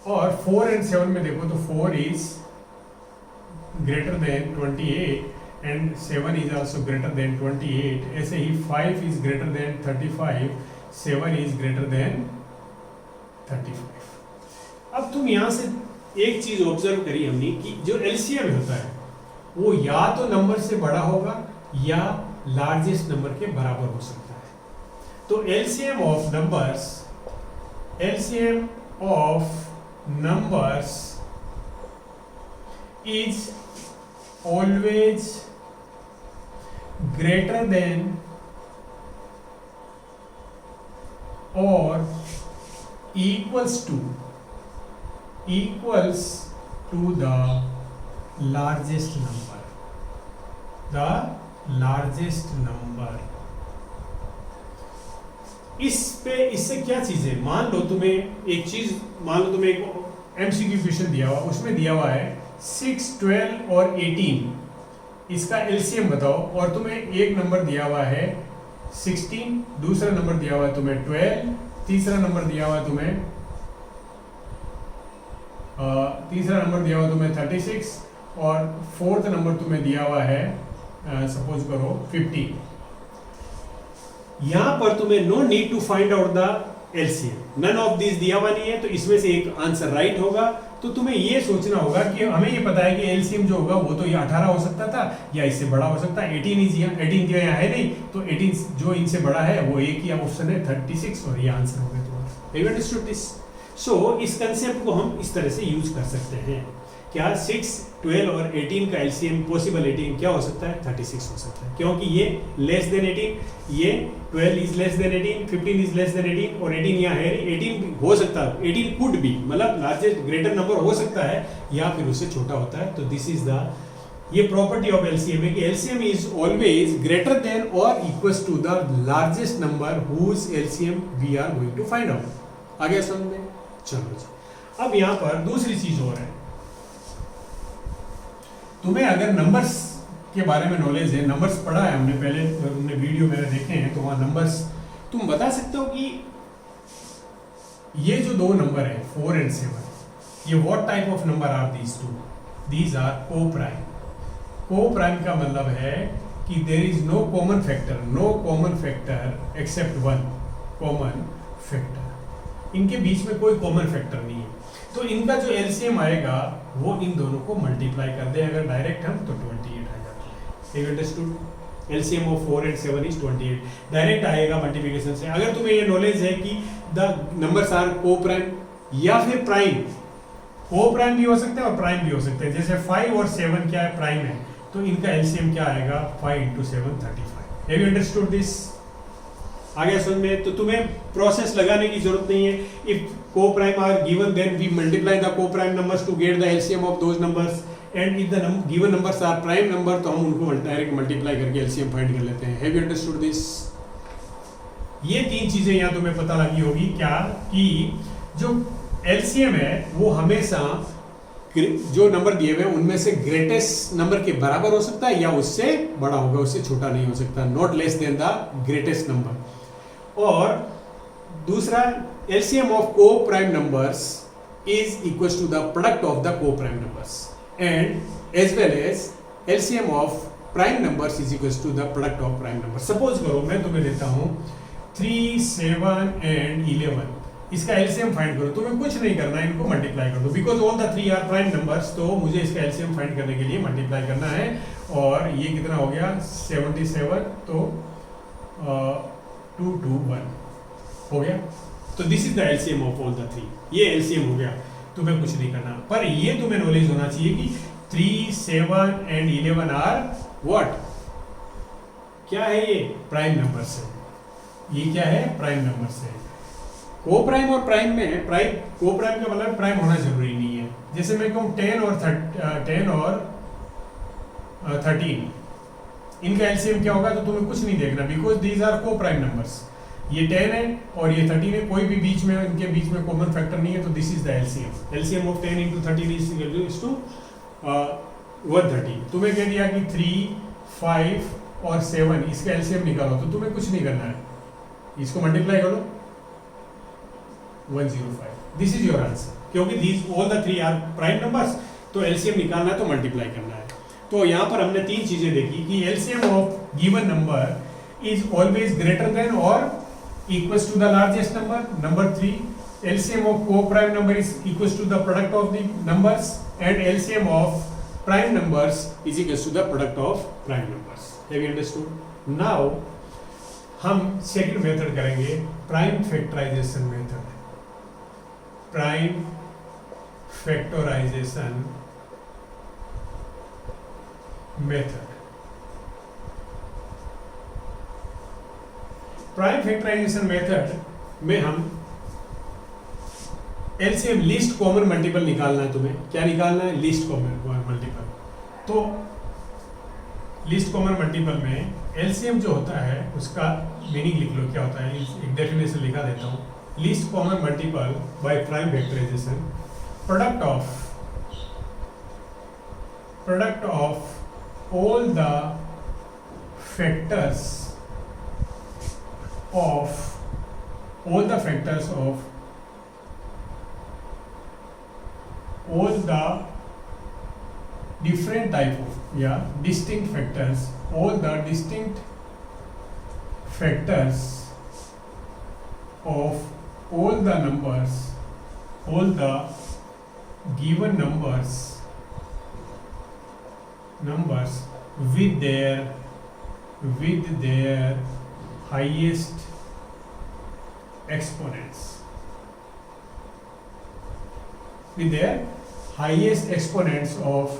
और 4 एंड 7 में देखो तो 4 is greater than 28 and 7 is also greater than 28। ऐसे ही 5 is greater than 35, 7 is greater than 35। अब तुम यहाँ से एक चीज ऑब्जर्व करी हमने कि जो एलसीएम होता है वो या तो नंबर से बड़ा होगा या लार्जेस्ट नंबर के बराबर हो सकता है। तो LCM of numbers is always greater than और equals to the largest number। इससे क्या चीज है, मान लो तुम्हें एक एमसीक्यू क्वेश्चन दिया हुआ, उसमें दिया हुआ है 6, 12 और 18 इसका एलसीएम बताओ, और तुम्हें एक नंबर दिया हुआ है 16, दूसरा नंबर दिया हुआ है तुम्हें 12, तीसरा नंबर दिया हुआ तुम्हें 36 और फोर्थ नंबर तुम्हें दिया हुआ है सपोज करो 50। यहां पर तुम्हें no need to find out the LCM, none of this दिया हुआ नहीं है, तो इसमें से एक आंसर राइट होगा। तो तुम्हें ये सोचना होगा कि हमें ये पता है कि एलसीएम जो होगा वो तो ये 18 हो सकता था या इससे बड़ा हो सकता है। 18 जो यहाँ है नहीं, तो 18 जो इनसे बड़ा है वो एक ही ऑप्शन है 36, और ये आंसर हो गया तुम्हारा। You understood this? सो इस कंसेप्ट को हम इस तरह से यूज कर सकते हैं। क्या 6, 12 और 18 का एलसीएम पॉसिबल 18 क्या हो सकता है? 36 हो सकता है, क्योंकि ये लेस देन 18, ये 12 is less than 18, 15 is less than 18 और 18 यहाँ है 18 हो सकता है, 18 कुड बी, मतलब लार्जेस्ट ग्रेटर नंबर हो सकता है या फिर उससे छोटा होता है। तो दिस इज द ये प्रॉपर्टी ऑफ एलसीएम है कि LCM is always greater than और equals to the largest number whose LCM we are going to find out. आगे समझ में? चलो जी, अब यहाँ पर दूसरी चीज और है। तुम्हें अगर नंबर्स के बारे में नॉलेज है, नंबर्स पढ़ा है हमने पहले, हमने वीडियो मेरे देखे हैं, तो वहाँ नंबर्स तुम बता सकते हो कि ये जो दो नंबर है 4 एंड 7, ये what type of number are these two? These are coprime. Coprime का मतलब है कि there is no common factor except one common factor. इनके बीच में कोई कॉमन फैक्टर नहीं है, तो इनका जो एलसीएम आएगा वो इन दोनों को मल्टीप्लाई कर दे अगर डायरेक्ट हम, तो 28 आ जाता है। You understood? LCM of 4 and 7 is 28, direct आएगा मल्टीप्लिकेशन से। अगर तुम्हें ये नॉलेज है कि द नंबर्स आर को प्राइम या फिर प्राइम, को प्राइम भी हो सकते हैं और प्राइम भी हो सकते हैं, जैसे 5 और 7 क्या है? प्राइम है, तो इनका एलसीएम क्या आएगा? 5 × 7 35। Have you understood this? आगे समझ में? तो तुम्हें प्रोसेस लगाने की जरूरत नहीं है। If coprime are given then we multiply the coprime numbers to get the LCM of those numbers, and if the given numbers are prime number, तो हम उनको डायरेक्ट मल्टीप्लाई करके एलसीएम फाइंड कर लेते हैं। Have you understood this? ये तीन चीजें यहाँ तुम्हें पता लगी होगी क्या, कि जो एलसीएम है वो हमेशा जो नंबर दिए हुए हैं उनमें से ग्रेटेस्ट नंबर के बराबर हो सकता है या उससे बड़ा होगा, उससे छोटा नहीं हो सकता, not less than the greatest number. और दूसरा, LCM of coprime numbers is equal to the product of the coprime numbers, and as well as LCM of prime numbers is equal to the product of prime numbers. Suppose करो मैं तुम्हें देता हूं 3, 7 and 11, इसका LCM find करो। तुम्हें कुछ नहीं करना है, इनको मल्टीप्लाई कर दो, because all the 3 are prime numbers, तो मुझे इसका एलसीएम फाइंड करने के लिए मल्टीप्लाई करना है। और ये कितना हो गया? 77, तो 2, 2, 1 हो गया। तो this is the LCM of all the 3, ये एलसीएम हो गया, तुम्हें कुछ नहीं करना। पर ये तुम्हें नॉलेज होना चाहिए कि 3, 7 एंड 11 आर व्हाट? क्या है ये? प्राइम नंबर्स है। ये क्या है? प्राइम नंबर्स है। को प्राइम और प्राइम में को प्राइम का मतलब प्राइम होना जरूरी नहीं है। जैसे मैं कहूँ 10 और 13, इनका एलसीएम क्या होगा? तो तुम्हें कुछ नहीं देखना, because these are coprime numbers. ये 10 है और ये 13 है, कोई भी बीच में इनके बीच में कॉमन फैक्टर नहीं है, तो this is the LCM. LCM of 10 × 13 is to 130। तुम्हें कह दिया कि 3, 5 और 7 इसका एलसीएम निकालो, तो तुम्हें कुछ नहीं करना है, इसको मल्टीप्लाई करो 105। This is your answer. क्योंकि these all the three are prime numbers, तो एलसीएम निकालना है तो मल्टीप्लाई करना है। तो यहाँ पर हमने तीन चीजें देखी कि LCM of given number is always greater than और equals to the largest number. Number 3, LCM of coprime number is equals to the product of the numbers and LCM of prime numbers is equals to the product of prime numbers. Have you understood? Now हम second method करेंगे, prime factorisation method. Prime factorisation method. Prime factorisation method में हम LCM least common multiple निकालना है। तुम्हें क्या निकालना है? Least common multiple. तो लीस्ट कॉमन मल्टीपल में एलसीएम जो होता है उसका मीनिंग लिख लो क्या होता है, एक डेफिनेशन लिखा देता हूं। Least common multiple by prime factorization, product of all the factors of all the different type of distinct factors, all the distinct factors of all the numbers, all the given numbers with their highest exponents, with their highest exponents of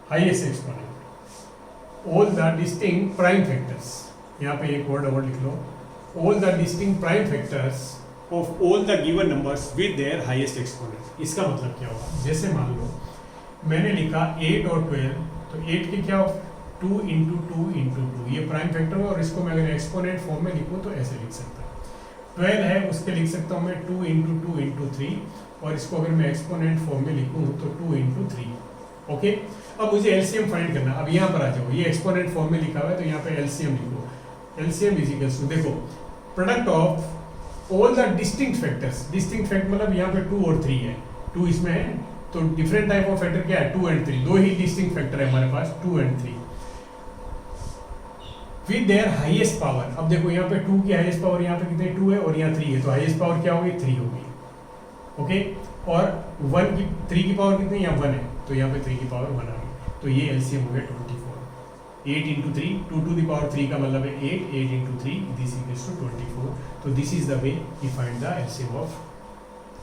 highest exponent, all the distinct prime factors। यहाँ पे एक word लिख लो, all the distinct prime factors of all the given numbers with their highest exponent। इसका मतलब क्या होगा? जैसे मान लो मैंने लिखा 8 और 12, तो 8 की क्या 2 इंटू 2 इंटू 2, ये प्राइम फैक्टर है और इसको मैं अगर एक्सपोनेंट फॉर्म में लिखूँ तो ऐसे लिख सकता हूँ। 12 है उसके लिख सकता हूँ मैं 2 इंटू 2 इंटू 3, और इसको अगर मैं एक्सपोनेंट फॉर्म में लिखूँ तो 2 इंटू 3। ओके, अब मुझे एलसीएम फाइंड करना। अब यहाँ पर आ जाओ, ये एक्सपोनेंट फॉर्म में लिखा हुआ है तो यहाँ पे एलसीएम लिखो। एलसीएम इज इक्वल्स टू, देखो product of all the distinct factors. Distinct factor मतलब यहाँ पे 2 और 3 है, 2 इसमें है, तो डिफरेंट टाइप ऑफ फैक्टर क्या है? 2 एंड 3, दो ही डिस्टिंक्ट फैक्टर है हमारे पास, 2 and 3 with their highest power. अब देखो यहाँ पे 2 की हाईएस्ट पावर यहाँ पे कितने 2 है और यहाँ 3 है, तो हाईएस्ट पावर क्या होगी? 3 होगी। ओके, और 1 की 3 की पावर कितनी? यहाँ 1 है, तो यहाँ पे 3 की पावर 1 आ गई, तो ये एलसीएम हो गया 24। 8 इंटू 3, 2 टू द पावर 3 का मतलब है 8, 8 इंटू 3 दिस इक्वल्स टू 24। तो this is the way we find the LCM of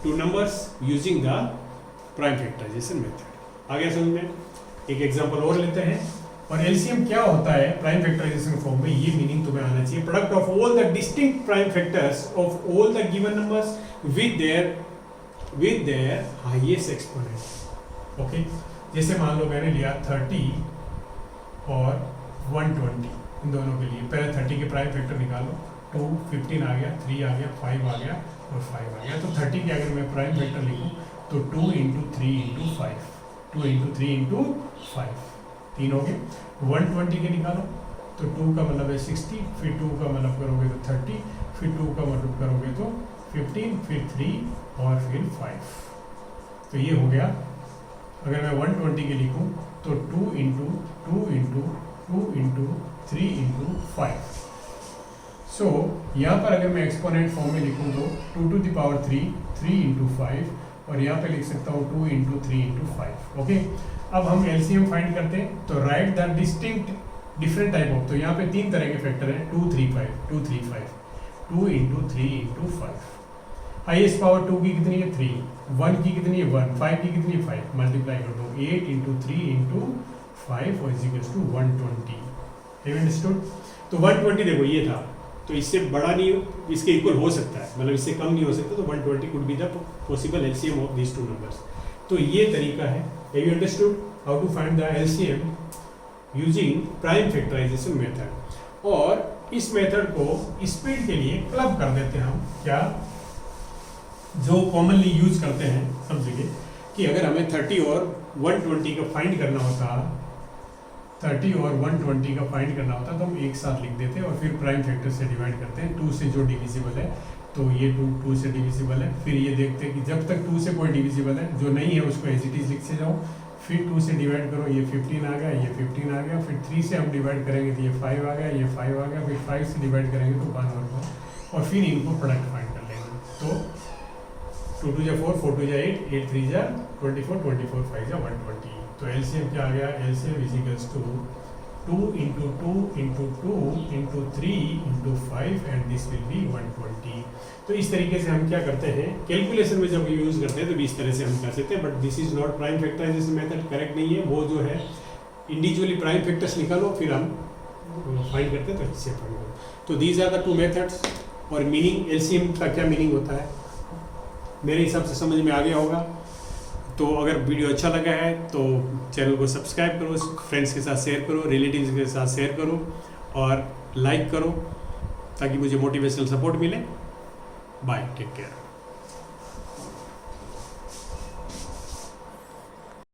two numbers using the prime factorisation method. आ गया समझ में? एक एग्जांपल और लेते हैं। और एलसीएम क्या होता है प्राइम फैक्टराइजेशन फॉर्म में, ये मीनिंग तुम्हें आना चाहिए। Product of all the distinct prime factors of all the given numbers with their highest exponent. Okay, जैसे मान लो मैंने लिया 30 और 120, इन दोनों के लिए पहले 30 के प्राइम फैक्टर निकालो। 2, 15 आ गया, 3 आ गया, 5 आ गया और 5 आ गया। तो 30 के अगर मैं प्राइम फैक्टर लिखूं तो 2 इंटू 3 इंटू 5, 2 इंटू 3 इंटू 5, 3 हो गए। 120 के निकालो तो 2 का मतलब है 60, फिर 2 का मतलब करोगे तो 30, फिर 2 का मतलब करोगे तो 15, फिर 3 और फिर 5। तो ये हो गया। अगर मैं 120 के लिखूं तो 2 इंटू 2 इंटू 2 इंटू 3 इंटू 5। सो यहाँ पर अगर मैं एक्सपोनेंट फॉर्म में लिखूं तो 2 टू द पावर 3 इंटू 5, और यहाँ पे लिख सकता हूँ 2 इंटू 3 इंटू 5। ओके, अब हम एलसीएम फाइंड करते हैं। तो right the distinct different type of, तो यहाँ पे 3 तरह के फैक्टर हैं, 2, 3, 5, 2, 3, 5, 2 इंटू 3 इंटू 5। हाईएस्ट पावर 2 की कितनी है? 3, 1 की कितनी है? 1, 5 की कितनी है? 5, मल्टीप्लाई कर दो 8 इंटू 3 इंटू 5 और is equals to 120। Have you understood? तो 120 देखो ये था, तो इससे बड़ा नहीं, इसके इक्वल हो सकता है, मतलब इससे कम नहीं हो सकता, तो 120 could be the possible LCM of these two numbers. तो ये तरीका है। Have you understood how to find the LCM using prime factorisation method? और इस मेथड को स्पीड के लिए क्लब कर देते हैं हम, क्या जो कॉमनली यूज करते हैं सब जगह, कि अगर हमें 30 और 120 का फाइंड करना होता, 30 और 120 का फाइंड करना होता तो हम एक साथ लिख देते हैं और फिर प्राइम फैक्टर से डिवाइड करते हैं। 2 से जो डिविजिबल है तो ये 2 से डिविजिबल है। फिर ये देखते हैं कि जब तक 2 से कोई डिविजिबल है, जो नहीं है उसको एज इट इज लिख से जाओ। फिर 2 से डिवाइड करो, ये 15 आ गया, ये 15 आ गया। फिर 3 से हम डिवाइड करेंगे तो ये 5 आ गया, ये 5 आ गया। फिर 5 से डिवाइड करेंगे तो 1 और 1, और फिर इनको प्रोडक्ट फाइंड कर लेंगे। तो 2 2 4, 4 2 8, 8 3 24, 24 5 120। तो एलसीएम क्या आ गया? LCM is equals to 2 into 2 into 2 into 3 into 5 and this will be 120। तो इस तरीके से हम क्या करते हैं, कैलकुलेशन में जब यूज़ करते हैं तो भी इस तरह से हम कर सकते हैं। But this is not prime factorisation method, correct नहीं है। वो जो है इंडिविजुअली प्राइम फैक्टर्स निकालो, फिर हम फाइंड करते हैं तो इससे फाइंड करो। तो दीज आर द 2 मेथड्स। और मीनिंग एलसीएम का क्या मीनिंग होता है, मेरे हिसाब से समझ में आ गया होगा। तो अगर वीडियो अच्छा लगा है तो चैनल को सब्सक्राइब करो, फ्रेंड्स के साथ शेयर करो, रिलेटिव्स के साथ शेयर करो और लाइक करो, ताकि मुझे मोटिवेशनल सपोर्ट मिले। Bye, take care.